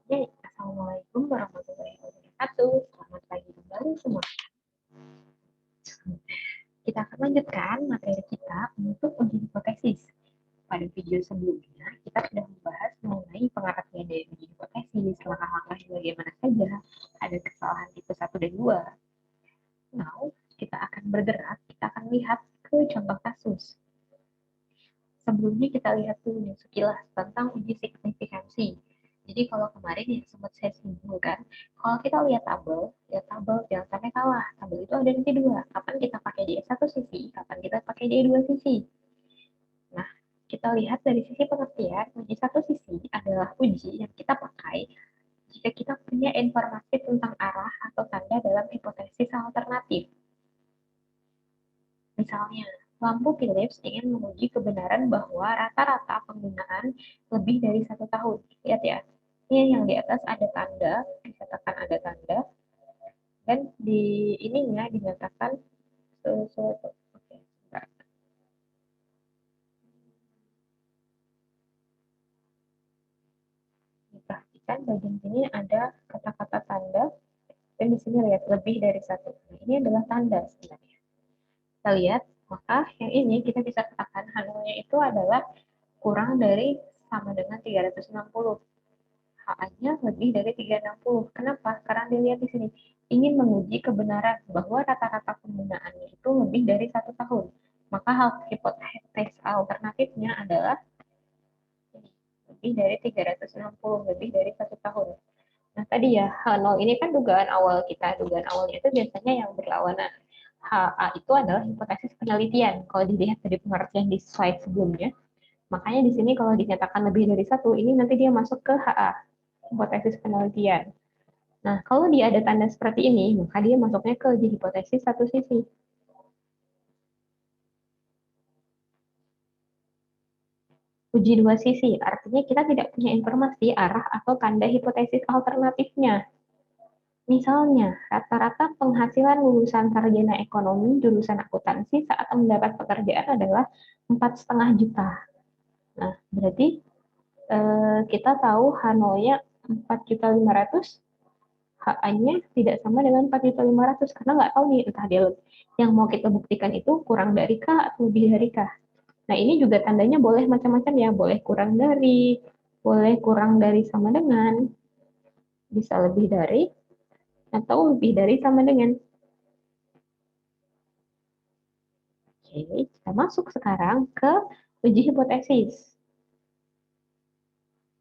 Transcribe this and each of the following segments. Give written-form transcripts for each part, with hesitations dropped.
Oke, Assalamualaikum warahmatullahi wabarakatuh. Selamat pagi kembali semua. Kita akan lanjutkan materi kita untuk uji hipotesis. Pada video sebelumnya, kita sudah membahas mengenai pengertian dari uji hipotesis, langkah-langkahnya bagaimana saja, ada kesalahan tipe 1 dan 2. Now, kita akan bergerak, kita akan lihat ke contoh kasus. Sebelumnya kita lihat dulu sekilas tentang uji signifikansi. Jadi kalau kemarin yang sempat saya simpulkan, kalau kita lihat tabel jangan sampai kalah. Tabel itu ada nanti dua. Kapan kita pakai di satu sisi, kapan kita pakai di dua sisi. Nah, kita lihat dari sisi pengertian, uji satu sisi adalah uji yang kita pakai jika kita punya informasi tentang arah atau tanda dalam hipotesis alternatif. Misalnya, lampu Philips ingin menguji kebenaran bahwa rata-rata penggunaan lebih dari 1 tahun. Lihat ya, ini yang di atas ada tanda, dikatakan ada tanda, dan di ininya dinyatakan sesuatu. Oke, sebentar. Diperhatikan bagian sini ada kata-kata tanda, dan di sini lihat lebih dari satu. Ini adalah tanda sebenarnya. Kita lihat, maka yang ini kita bisa katakan halunya itu adalah kurang dari sama dengan 360. HA-nya lebih dari 360. Kenapa? Karena dilihat di sini ingin menguji kebenaran bahwa rata-rata penggunaannya itu lebih dari 1 tahun. Maka hal hipotesis alternatifnya adalah lebih dari 360, lebih dari 1 tahun. Nah tadi ya, H0 ini kan dugaan awal kita. Dugaan awalnya itu biasanya yang berlawanan. HA itu adalah hipotesis penelitian. Kalau dilihat dari pengertian di slide sebelumnya, makanya di sini kalau dinyatakan lebih dari satu, ini nanti dia masuk ke HA, hipotesis penelitian. Nah, kalau dia ada tanda seperti ini, maka dia masuknya ke uji hipotesis satu sisi. Uji dua sisi, artinya kita tidak punya informasi arah atau tanda hipotesis alternatifnya. Misalnya, rata-rata penghasilan lulusan sarjana ekonomi jurusan akuntansi saat mendapat pekerjaan adalah 4,5 juta. Nah, berarti kita tahu H0-nya 4.500.000, HA-nya tidak sama dengan 4.500.000 karena nggak tahu nih entah dia yang mau kita buktikan itu kurang dari kah atau lebih dari kah. Nah, ini juga tandanya boleh macam-macam ya, boleh kurang dari, boleh kurang dari sama dengan, bisa lebih dari, atau lebih dari sama dengan. Oke, kita masuk sekarang ke uji hipotesis.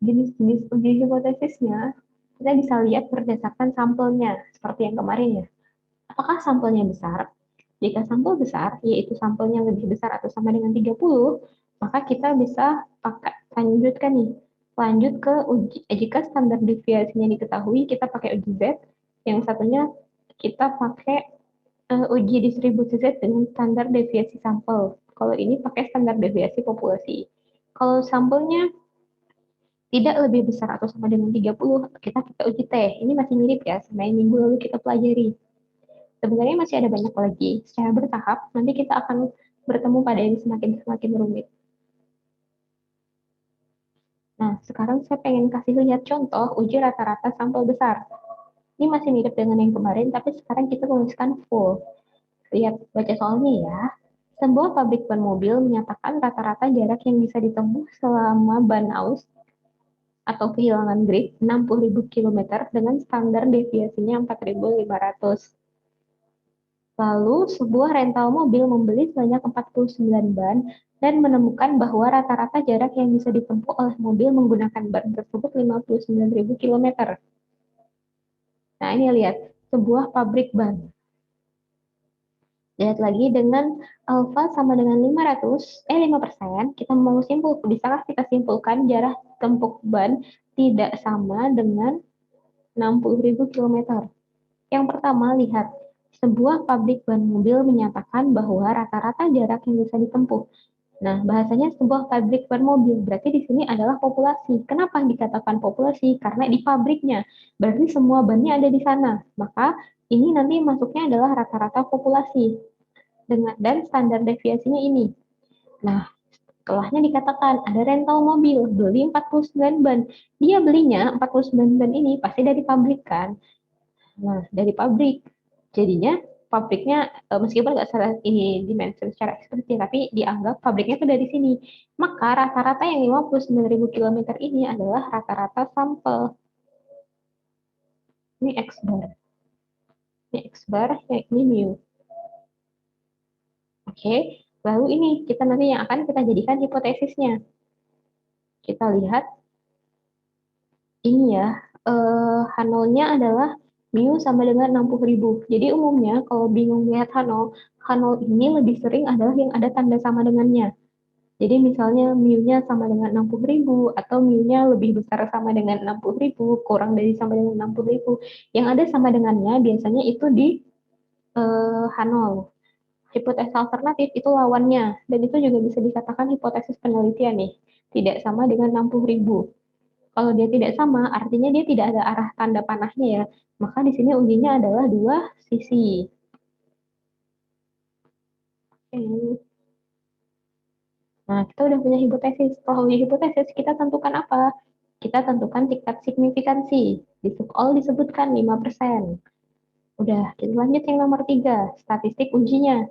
Jenis-jenis uji hipotesisnya, kita bisa lihat berdasarkan sampelnya, seperti yang kemarin ya. Apakah sampelnya besar? Jika sampel besar, yaitu sampelnya lebih besar atau sama dengan 30, maka kita bisa pakai lanjutkan nih. Lanjut ke uji, jika standar deviasinya diketahui, kita pakai uji Z. Yang satunya kita pakai uji distribusi Z dengan standar deviasi sampel. Kalau ini pakai standar deviasi populasi. Kalau sampelnya tidak lebih besar atau sama dengan 30, kita pakai uji T. Ini masih mirip ya, sama yang minggu lalu kita pelajari. Sebenarnya masih ada banyak lagi. Secara bertahap, nanti kita akan bertemu pada yang semakin rumit. Nah, sekarang saya pengen kasih lihat contoh uji rata-rata sampel besar. Ini masih mirip dengan yang kemarin, tapi sekarang kita tuliskan full. Lihat, baca soalnya ya. Sebuah pabrik ban mobil menyatakan rata-rata jarak yang bisa ditempuh selama ban aus atau kehilangan grip 60.000 km dengan standar deviasinya 4.500. Lalu, sebuah rental mobil membeli sebanyak 49 ban dan menemukan bahwa rata-rata jarak yang bisa ditempuh oleh mobil menggunakan ban tersebut 59.000 km. Nah, ini lihat, sebuah pabrik ban. Lihat lagi dengan alfa sama dengan 5%, kita mau simpul, bisakah kita simpulkan jarak tempuh ban tidak sama dengan 60.000 km? Yang pertama, lihat, sebuah pabrik ban mobil menyatakan bahwa rata-rata jarak yang bisa ditempuh. Nah, bahasanya sebuah pabrik ban mobil, berarti di sini adalah populasi. Kenapa dikatakan populasi? Karena di pabriknya, berarti semua bannya ada di sana. Maka ini nanti masuknya adalah rata-rata populasi. Dan standar deviasinya ini. Nah, Setelahnya dikatakan ada rental mobil, beli 49 ban. Dia belinya 49 ban ini pasti dari pabrik kan? Nah, dari pabrik. Jadinya pabriknya meskipun nggak salah ini dimention secara eksplisit, tapi dianggap pabriknya itu dari sini. Maka rata-rata yang 59.000 kilometer ini adalah rata-rata sampel. Ini X bar. Ini X bar, yang ini mu. Oke, lalu ini kita nanti yang akan kita jadikan hipotesisnya. Kita lihat ini ya, Hanolnya adalah mu sama dengan 60.000. Jadi umumnya kalau bingung lihat Hanol, Hanol ini lebih sering adalah yang ada tanda sama dengannya. Jadi misalnya mu-nya sama dengan 60.000 atau mu-nya lebih besar sama dengan 60.000, kurang dari sama dengan 60.000. Yang ada sama dengannya biasanya itu di Hanol. Hipotesis alternatif itu lawannya, dan itu juga bisa dikatakan hipotesis penelitian nih. Tidak sama dengan 60.000. Kalau dia tidak sama, artinya dia tidak ada arah tanda panahnya ya. Maka di sini ujinya adalah dua sisi. Oke. Nah, kita udah punya hipotesis. Setelah punya hipotesis, kita tentukan apa? Kita tentukan tingkat signifikansi. Di all disebutkan 5%. Udah, kita lanjut yang nomor 3, statistik ujinya.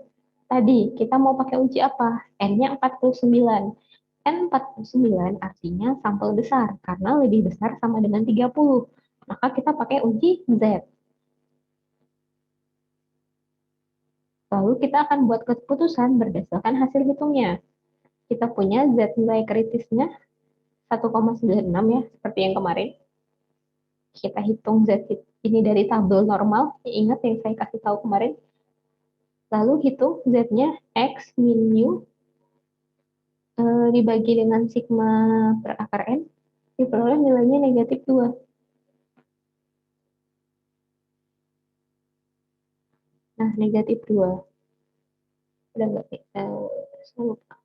Tadi, kita mau pakai uji apa? N-nya 49. N 49 artinya sampel besar, karena lebih besar sama dengan 30. Maka kita pakai uji Z. Lalu kita akan buat keputusan berdasarkan hasil hitungnya. Kita punya Z nilai kritisnya 1,96 ya, seperti yang kemarin. Kita hitung Z ini dari tabel normal, ingat yang saya kasih tahu kemarin. Lalu hitung Z-nya X min mu dibagi dengan sigma per akar N, diperoleh nilainya negatif 2. Nah, negatif 2. Udah nggak? Saya lupa.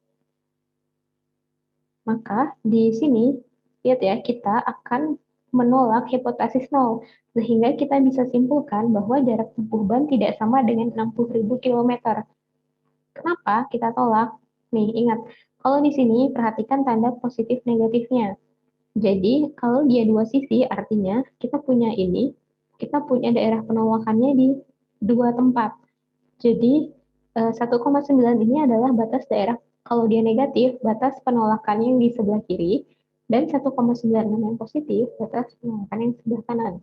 Maka di sini, lihat ya, kita akan menolak hipotesis nol, sehingga kita bisa simpulkan bahwa jarak tempuh ban tidak sama dengan 60.000 km. Kenapa kita tolak? Nih, ingat, kalau di sini perhatikan tanda positif negatifnya. Jadi, kalau dia dua sisi, artinya kita punya ini, kita punya daerah penolakannya di dua tempat. Jadi 1,9 ini adalah batas daerah, kalau dia negatif, batas penolakan yang di sebelah kiri, dan 1,96 yang positif, batas penolakan yang sebelah kanan.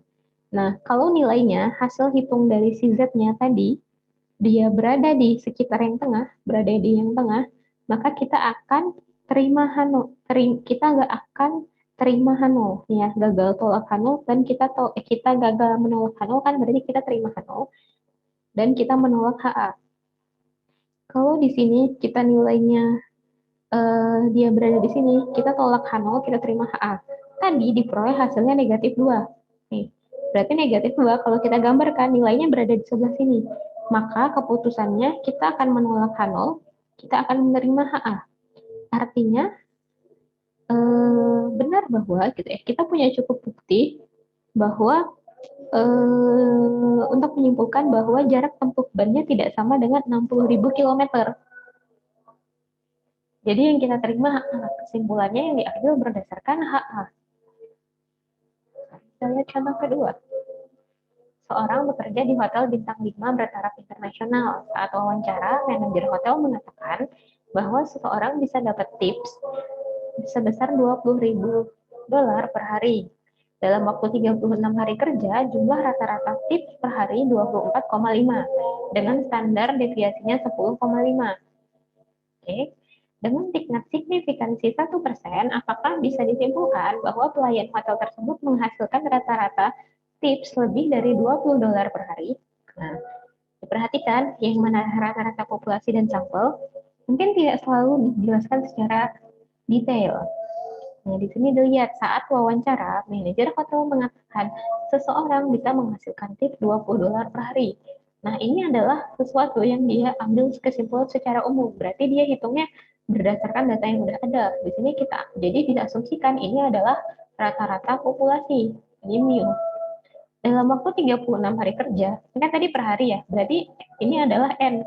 Nah, kalau nilainya, hasil hitung dari si Z-nya tadi, dia berada di sekitar yang tengah, berada di yang tengah, maka kita akan terima Hano, kita nggak akan terima Hano, ya, gagal tolak Hano, dan kita gagal menolak Hano, kan berarti kita terima Hano, dan kita menolak HA. Kalau di sini kita nilainya dia berada di sini, kita tolak H0, kita terima HA. Tadi diperoleh hasilnya negatif 2. Nih, berarti negatif 2 kalau kita gambarkan nilainya berada di sebelah sini. Maka keputusannya kita akan menolak H0, kita akan menerima HA. Artinya benar bahwa gitu ya, kita punya cukup bukti bahwa untuk menyimpulkan bahwa jarak tempuh bannya tidak sama dengan 60.000 km. Jadi yang kita terima kesimpulannya yang diambil berdasarkan HA. Kita lihat contoh kedua. Seorang bekerja di hotel bintang 5 bertaraf internasional. Saat wawancara, manajer hotel mengatakan bahwa seseorang bisa dapat tips sebesar 20.000 dolar per hari. Dalam waktu 36 hari kerja, jumlah rata-rata tips per hari 24,5 dengan standar deviasinya 10,5. Oke. Dengan tingkat signifikansi 1%, apakah bisa disimpulkan bahwa pelayan hotel tersebut menghasilkan rata-rata tips lebih dari 20 dolar per hari? Nah, diperhatikan yang mana rata-rata populasi dan sampel mungkin tidak selalu dijelaskan secara detail. Nah, di sini dilihat saat wawancara, manajer hotel mengatakan seseorang bisa menghasilkan tips 20 dolar per hari. Nah, ini adalah sesuatu yang dia ambil kesimpulan secara umum. Berarti dia hitungnya berdasarkan data yang sudah ada. Di sini kita jadi diasumsikan ini adalah rata-rata populasi. Ini mu. Dalam waktu 36 hari kerja, ini kan tadi per hari ya, berarti ini adalah N.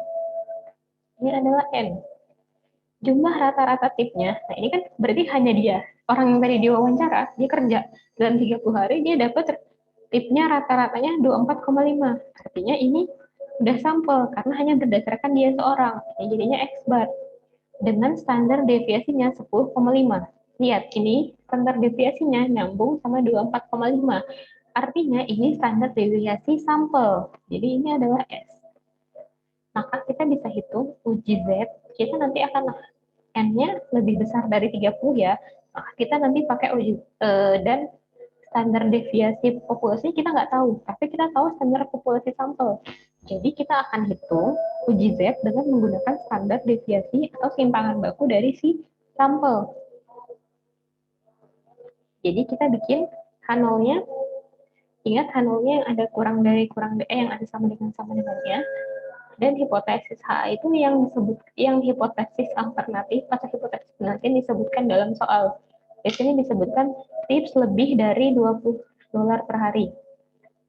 Ini adalah N. jumlah rata-rata tipnya. Nah, ini kan berarti hanya dia. Orang yang tadi diwawancara, dia kerja dalam 30 hari, dia dapat tipnya rata-ratanya 24,5. Artinya ini udah sampel, karena hanya berdasarkan dia seorang. Ini jadinya X bar. Dengan standar deviasinya 10,5. Lihat, ini standar deviasinya nyambung sama 24,5. Artinya ini standar deviasi sampel. Jadi ini adalah S. Maka kita bisa hitung uji Z, kita nanti akan N-nya lebih besar dari 30 ya. Maka kita nanti pakai uji, dan standar deviasi populasi kita nggak tahu, tapi kita tahu standar populasi sampel. Jadi kita akan hitung uji Z dengan menggunakan standar deviasi atau simpangan baku dari si sampel. Jadi kita bikin H0-nya, ingat H0-nya yang ada yang ada sama dengannya. Dan hipotesis H itu yang hipotesis alternatif atau hipotesis penelitian disebutkan dalam soal. Di sini disebutkan tips lebih dari $20 per hari.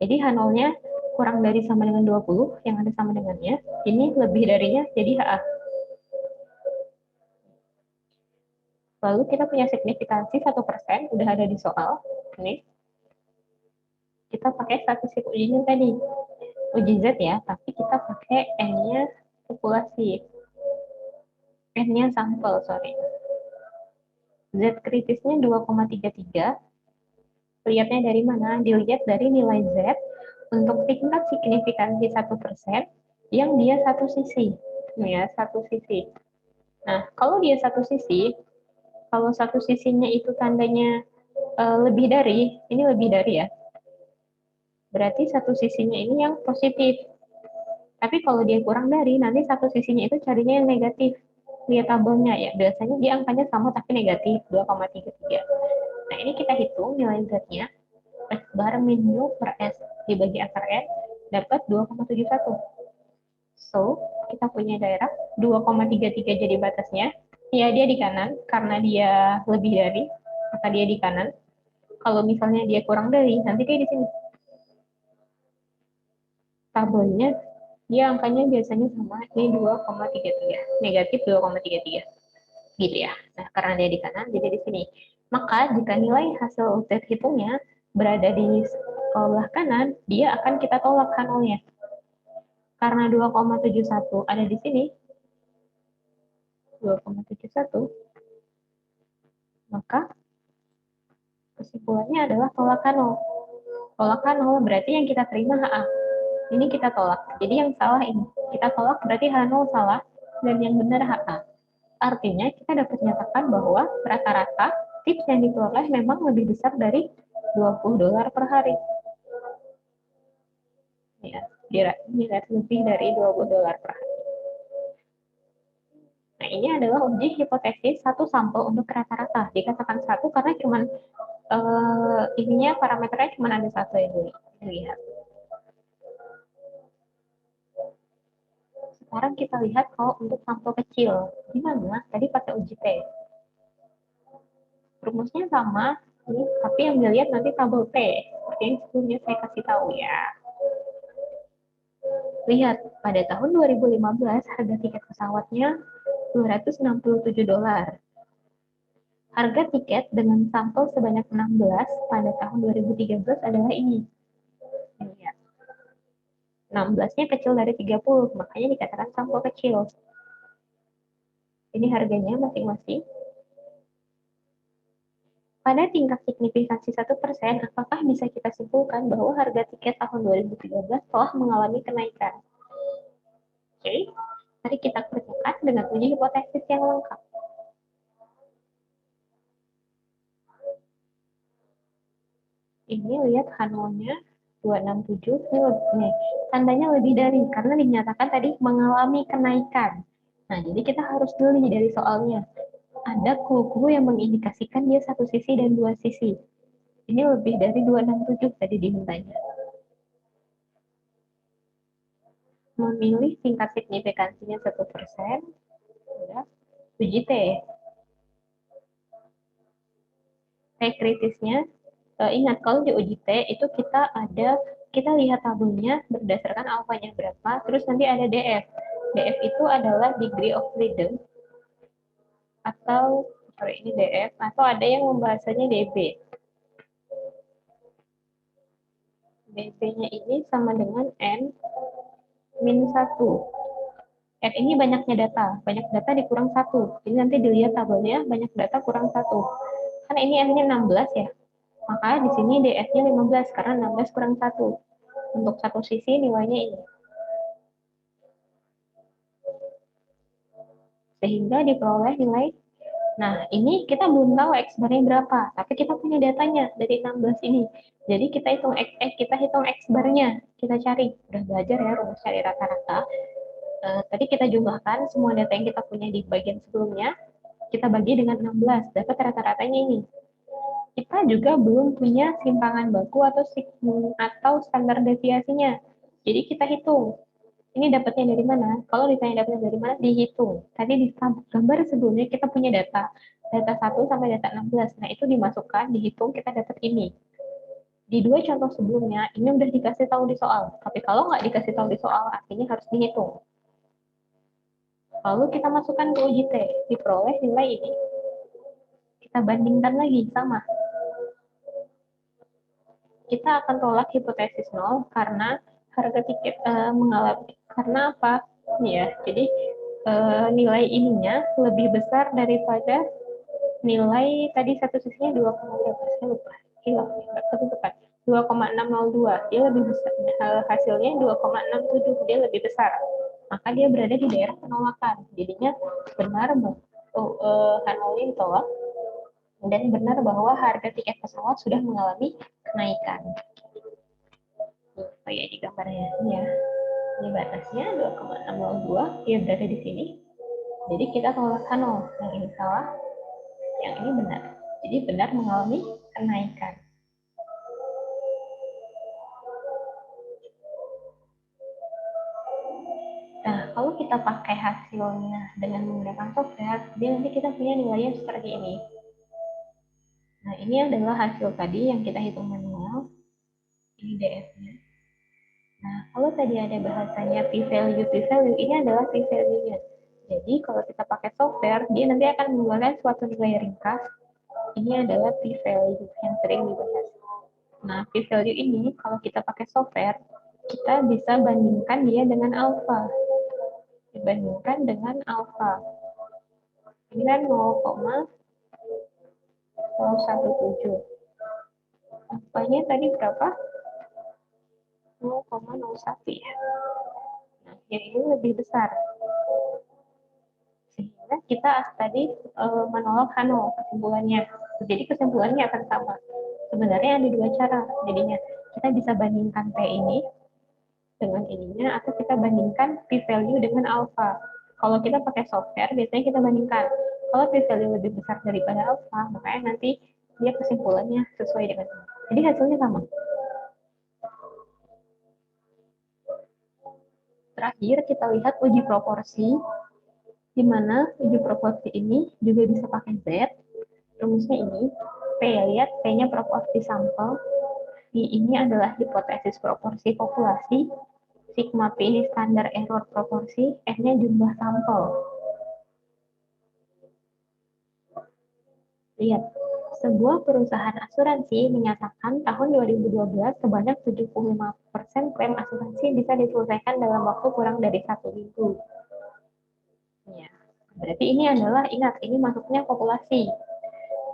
Jadi H0-nya kurang dari sama dengan 20 yang ada sama dengannya. Ini lebih darinya jadi HA. Lalu kita punya signifikansi 1%, udah ada di soal. Ini. Kita pakai statistik ujinya tadi. Uji Z ya, tapi kita pakai N-nya populasi. N-nya sampel, sorry. Z kritisnya 2,33. Lihatnya dari mana? Dilihat dari nilai Z untuk tingkat signifikansi 1% yang dia satu sisi. Ya, satu sisi. Nah, kalau dia satu sisi, kalau satu sisinya itu tandanya lebih dari, ini lebih dari ya. Berarti satu sisinya ini yang positif. Tapi kalau dia kurang dari, nanti satu sisinya itu carinya yang negatif. Lihat tabelnya ya, biasanya dia angkanya sama tapi negatif, 2,33. Nah, ini kita hitung nilai Z-nya, X bar min mu per S dibagi akar N, dapat 2,71. So, kita punya daerah 2,33 jadi batasnya. Ya, dia di kanan, karena dia lebih dari, maka dia di kanan. Kalau misalnya dia kurang dari, nanti dia di sini. Tabelnya dia angkanya biasanya sama, ini 2,33, negatif 2,33, gitu ya. Nah, karena dia di kanan, jadi di sini. Maka jika nilai hasil Z hitungnya berada di sebelah kanan, dia akan kita tolak H0-nya. Karena 2,71 ada di sini, 2,71, maka kesimpulannya adalah tolak H0. Tolak H0 berarti yang kita terima HA. Ini kita tolak. Jadi yang salah ini. Kita tolak berarti H0 salah, dan yang benar HA. Artinya kita dapat menyatakan bahwa rata-rata tips yang diperoleh memang lebih besar dari $20 per hari. Ya, dilihat lebih dari $20 per hari. Nah, ini adalah uji hipotesis satu sampel untuk rata-rata. Dikatakan satu karena cuman ininya parameternya cuma ada satu ya dulu. Lihat. Sekarang kita lihat kalau untuk sampel kecil, gimana? Tadi pakai uji T. Rumusnya sama, tapi yang dilihat nanti tabel T. Seperti yang sebelumnya saya kasih tahu ya. Lihat, pada tahun 2015 harga tiket pesawatnya $267. Harga tiket dengan sampel sebanyak 16 pada tahun 2013 adalah ini. 16-nya kecil dari 30, makanya dikatakan sampel kecil. Ini harganya masing-masing. Pada tingkat signifikansi 1%, apakah bisa kita simpulkan bahwa harga tiket tahun 2013 telah mengalami kenaikan? Oke, mari kita kerjakan dengan uji hipotesis yang lengkap. Ini lihat H0-nya 267, nih, tandanya lebih dari, karena dinyatakan tadi mengalami kenaikan. Nah, jadi kita harus jeli dari soalnya. Ada clue-clue yang mengindikasikan dia satu sisi dan dua sisi. Ini lebih dari 267 tadi dimintanya. Memilih tingkat signifikansinya 1%, ya, uji T. T kritisnya, ingat kalau di uji T itu kita lihat tabelnya berdasarkan alfanya berapa, terus nanti ada DF. DF itu adalah degree of freedom. atau sorry ini DF, atau ada yang membahasanya DB. DB-nya ini sama dengan N min 1. N ini banyaknya data, banyak data dikurang 1. Jadi nanti dilihat tabelnya, banyak data kurang 1. Kan ini N-nya 16 ya, maka di sini DF-nya 15, karena 16 kurang 1. Untuk satu sisi nilainya ini. Sehingga diperoleh nilai. Nah, ini kita belum tahu X bar-nya berapa, tapi kita punya datanya dari 16 ini. Jadi kita hitung X bar-nya, kita cari. Udah belajar ya rumus cari rata-rata. Tadi kita jumlahkan semua data yang kita punya di bagian sebelumnya, kita bagi dengan 16, dapat rata-ratanya ini. Kita juga belum punya simpangan baku atau standar deviasinya. Jadi kita hitung. Ini dapatnya dari mana? Kalau ditanya dapatnya dari mana, dihitung. Tadi di gambar sebelumnya kita punya data 1 sampai data 16. Nah, itu dimasukkan, dihitung, kita dapat ini. Di dua contoh sebelumnya, ini udah dikasih tahu di soal. Tapi kalau nggak dikasih tahu di soal, artinya harus dihitung. Lalu kita masukkan ke uji T, diperoleh nilai ini. Kita bandingkan lagi, sama. Kita akan tolak hipotesis 0 karena harga tiket mengalami, karena apa? Ya, jadi nilai ininya lebih besar daripada nilai tadi satu sisinya 2,6, saya lupa. Hilang, nggak ketutupan. 2,602, dia lebih besar, hasilnya 2,67, dia lebih besar. Maka dia berada di daerah penolakan. Jadinya benar Hanoli ditolak, dan benar bahwa harga tiket pesawat sudah mengalami kenaikan. Oh ya, di gambarnya ya. Ini batasnya 2,602, dia berada di sini. Jadi kita tolak Hanol, yang ini salah, yang ini benar. Jadi benar mengalami kenaikan. Nah, kalau kita pakai hasilnya dengan menggunakan software, dia nanti kita punya nilainya seperti ini. Nah, ini adalah hasil tadi yang kita hitung manual. Ini DF-nya. Nah, kalau tadi ada bahasanya p-value, ini adalah p-value-nya. Jadi, kalau kita pakai software, dia nanti akan mengeluarkan suatu nilai ringkas. Ini adalah p-value yang sering dibahas. Nah, p-value ini, kalau kita pakai software, kita bisa bandingkan dia dengan alpha. Dibandingkan dengan alpha. Ini kan 0,017. Alfanya tadi berapa? 0,01 ya. Nah, yang ini lebih besar. Sehingga kita tadi menolak Hanol kesimpulannya. Jadi kesimpulannya akan sama. Sebenarnya ada dua cara. Jadinya kita bisa bandingkan P ini dengan ininya, atau kita bandingkan p-value dengan alpha. Kalau kita pakai software, biasanya kita bandingkan. Kalau p-value lebih besar daripada alpha, makanya nanti dia kesimpulannya sesuai dengan ini. Jadi hasilnya sama. Terakhir, kita lihat uji proporsi, di mana uji proporsi ini juga bisa pakai Z. Rumusnya ini, P, lihat P-nya proporsi sampel, V ini adalah hipotesis proporsi populasi, sigma P ini standar error proporsi, N-nya jumlah sampel. Lihat, sebuah perusahaan asuransi menyatakan tahun 2012 sebanyak 75% klaim asuransi bisa diselesaikan dalam waktu kurang dari 1 minggu. Ya, berarti ini adalah, ingat, ini masuknya populasi.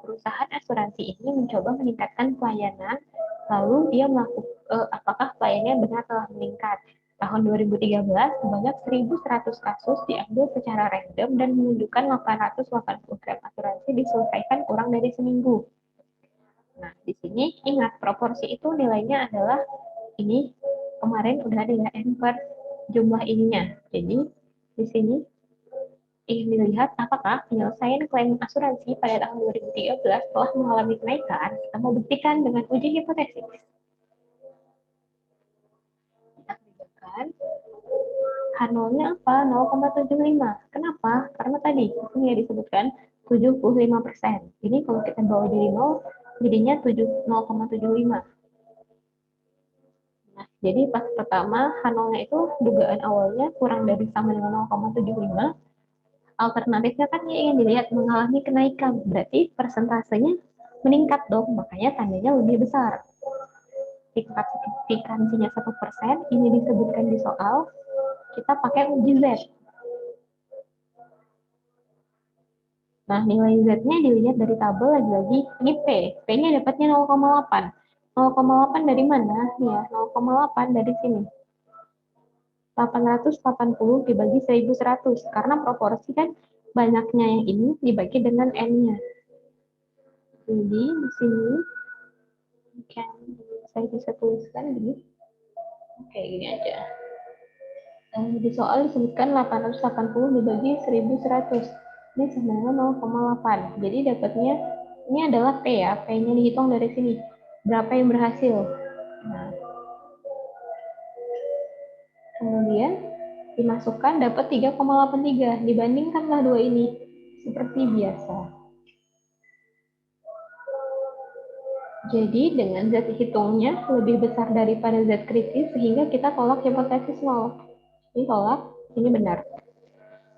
Perusahaan asuransi ini mencoba meningkatkan pelayanan, lalu dia melakukan apakah pelayanannya benar telah meningkat. Tahun 2013, sebanyak 1.100 kasus diambil secara random dan menunjukkan 880 klaim asuransi diselesaikan kurang dari seminggu. Nah, di sini ingat proporsi itu nilainya adalah ini kemarin udah ada ya N per jumlah ininya. Jadi di sini ingin dilihat apakah penyelesaian klaim asuransi pada tahun 2013 telah mengalami kenaikan. Kita mau buktikan dengan uji hipotesis. Kita kerjakan. H0-nya apa? 0,75. Kenapa? Karena tadi ini ya disebutkan 75%. Ini kalau kita bawa jadi 0, jadinya 0,75. Nah, jadi pas pertama H0-nya itu dugaan awalnya kurang dari sama dengan 0,75. alternatifnya kan dia ingin dilihat mengalami kenaikan, berarti persentasenya meningkat dong, makanya tandanya lebih besar. Tingkat signifikansinya 1%, ini disebutkan di soal, kita pakai uji Z. Nah, nilai Z-nya dilihat dari tabel lagi-lagi, ini P. P-nya dapatnya 0,8. 0,8 dari mana? Nih ya, 0,8 dari sini. 880 dibagi 1100. Karena proporsi kan banyaknya yang ini dibagi dengan N-nya. Jadi, di sini kan saya bisa tuliskan gini. Kayak gini aja. Di soal disebutkan 880 dibagi 1100. Ini sebenarnya 0,8. Jadi dapatnya ini adalah P ya. P-nya dihitung dari sini. Berapa yang berhasil? Nah, kemudian dimasukkan dapat 3,83. Dibandingkanlah dua ini. Seperti biasa. Jadi dengan Z hitungnya lebih besar daripada Z kritis sehingga kita tolak hipotesis 0. Ini tolak, ini benar.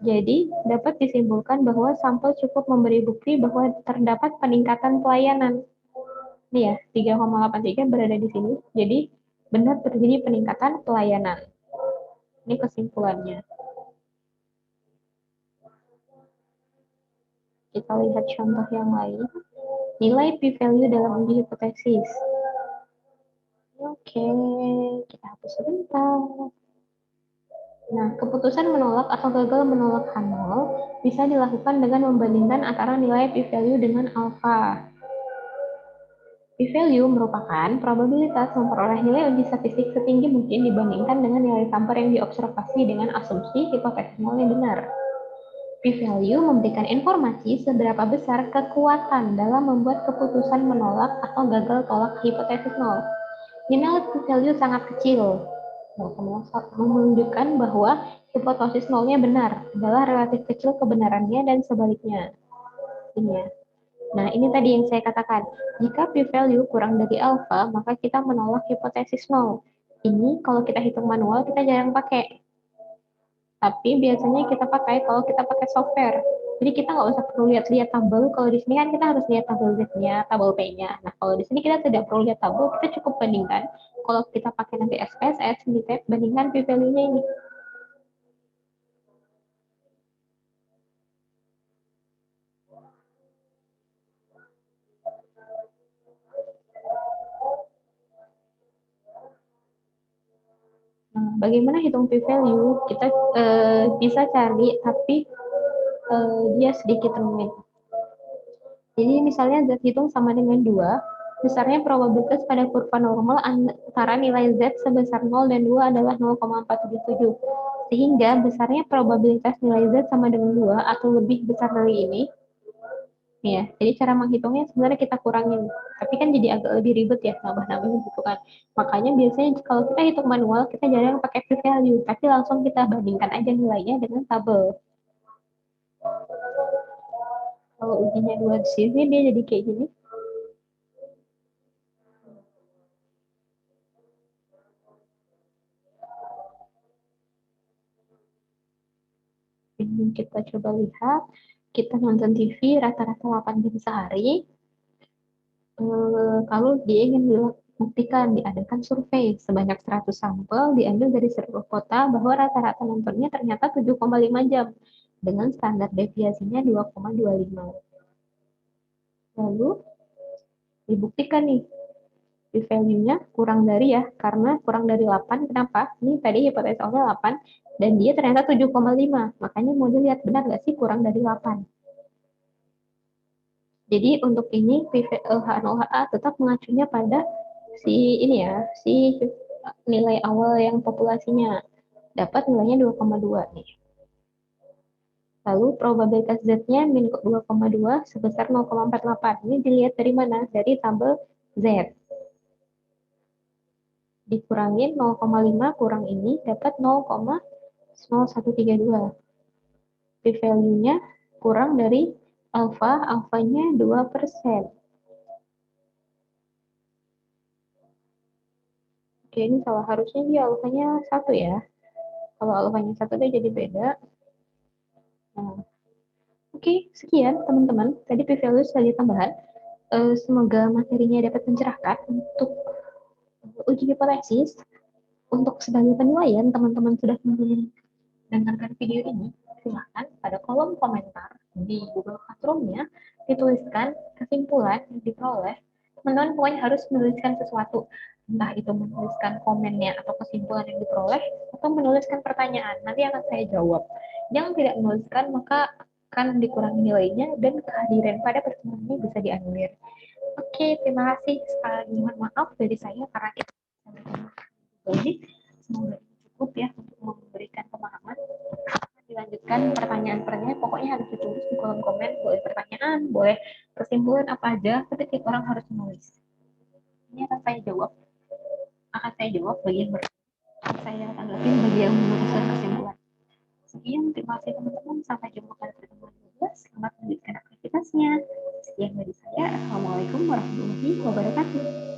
Jadi, dapat disimpulkan bahwa sampel cukup memberi bukti bahwa terdapat peningkatan pelayanan. Ini ya, 3,83 berada di sini. Jadi, benar terjadi peningkatan pelayanan. Ini kesimpulannya. Kita lihat contoh yang lain. Nilai p-value dalam uji hipotesis. Oke, kita hapus sebentar. Nah, keputusan menolak atau gagal menolak H0 bisa dilakukan dengan membandingkan antara nilai p-value dengan alfa. P-value merupakan probabilitas memperoleh nilai uji statistik setinggi mungkin dibandingkan dengan nilai sampel yang diobservasi dengan asumsi hipotesis nolnya benar. P-value memberikan informasi seberapa besar kekuatan dalam membuat keputusan menolak atau gagal tolak hipotesis nol. Nilai P-value sangat kecil, menunjukkan bahwa hipotesis nolnya benar, adalah relatif kecil kebenarannya dan sebaliknya. Ini ya. Nah, ini tadi yang saya katakan. Jika p-value kurang dari alfa, maka kita menolak hipotesis nol. Ini kalau kita hitung manual, kita jarang pakai. Tapi biasanya kita pakai kalau kita pakai software. Jadi kita nggak usah perlu lihat-lihat tabel. Kalau di sini kan kita harus lihat tabel Z-nya, tabel P-nya. Nah, kalau di sini kita tidak perlu lihat tabel, kita cukup bandingkan. Kalau kita pakai nanti SPSS, di tab, bandingkan p-value-nya ini. Nah, bagaimana hitung p-value? Kita bisa cari, tapi dia sedikit rumit. Jadi misalnya Z hitung sama dengan 2, besarnya probabilitas pada kurva normal antara nilai Z sebesar 0 dan 2 adalah 0,477. Sehingga besarnya probabilitas nilai Z sama dengan 2 atau lebih besar dari ini. Ya, jadi cara menghitungnya sebenarnya kita kurangin. Tapi kan jadi agak lebih ribet ya, nambah-nambahin gitu kan. Makanya biasanya kalau kita hitung manual, kita jarang pakai p-value, tapi langsung kita bandingkan aja nilainya dengan tabel. Kalau ujinya 2 di sini, dia jadi kayak gini. Ini kita coba lihat, kita nonton TV rata-rata 8 jam sehari, kalau dia ingin dibuktikan, diadakan survei sebanyak 100 sampel, diambil dari seluruh kota bahwa rata-rata nontonnya ternyata 7,5 jam, dengan standar deviasinya 2,25. Lalu, dibuktikan nih, p-value-nya kurang dari ya, karena kurang dari 8, kenapa? Ini tadi hipotesis awalnya 8, dan dia ternyata 7,5, makanya mau dilihat benar nggak sih kurang dari 8. Jadi untuk ini H0HA tetap mengacunya pada si ini ya, si nilai awal yang populasinya. Dapat nilainya 2,2 nih. Lalu probabilitas Z-nya min 2,2 sebesar 0,48. Ini dilihat dari mana? Dari tabel Z. Dikurangin 0,5 kurang ini dapat 0,0132. P-value-nya kurang dari alfa, alfanya 2%. Oke, ini salah. Harusnya dia alfanya 1 ya. Kalau alfanya 1 dia jadi beda. Nah, Oke, sekian teman-teman. Tadi P-value saja tambahan. Semoga materinya dapat mencerahkan untuk uji hipotesis. Untuk sebagai penilaian, teman-teman sudah mendengarkan video ini, silahkan pada kolom komentar di Google Classroom-nya dituliskan kesimpulan yang diperoleh. Teman-teman pokoknya harus menuliskan sesuatu, entah itu menuliskan komennya atau kesimpulan yang diperoleh, atau menuliskan pertanyaan. Nanti akan saya jawab. Yang tidak menuliskan maka akan dikurangi nilainya dan kehadiran pada pertemuan ini bisa dianulir. Oke, terima kasih sekali lagi. Mohon maaf dari saya karena kita ini semoga cukup ya untuk memberikan pemahaman. Dilanjutkan pertanyaan-pertanyaan, pokoknya harus ditulis di kolom komen, boleh pertanyaan, boleh kesimpulan apa aja, tapi tiap orang harus menulis. Ini akan saya jawab bagi yang saya tanggapi bagi yang menuliskan kesimpulan. Sekian, terima kasih teman-teman, sampai jumpa pada pertemuan kedua. Selamat melanjutkan aktivitasnya. Sekian dari saya, Assalamualaikum warahmatullahi wabarakatuh.